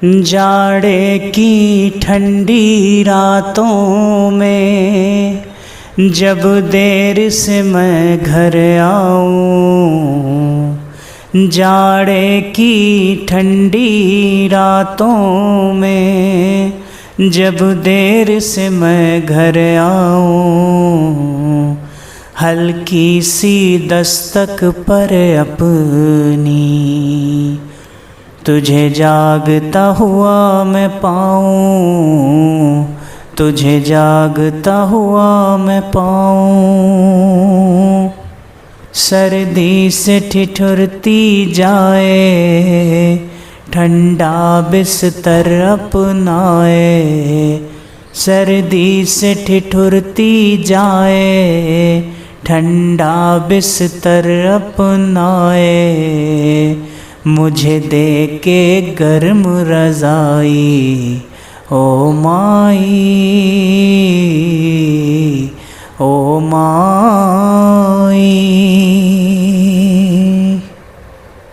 जाड़े की ठंडी रातों में जब देर से मैं घर आऊं, जाड़े की ठंडी रातों में जब देर से मैं घर आऊं, हल्की सी दस्तक पर अपनी तुझे जागता हुआ मैं पाऊं, तुझे जागता हुआ मैं पाऊं। सर्दी से ठिठुरती जाए ठंडा बिस्तर अपनाए, सर्दी से ठिठुरती जाए ठंडा बिस्तर अपनाए, मुझे दे के गर्म रज़ाई ओ माई, ओ माँ।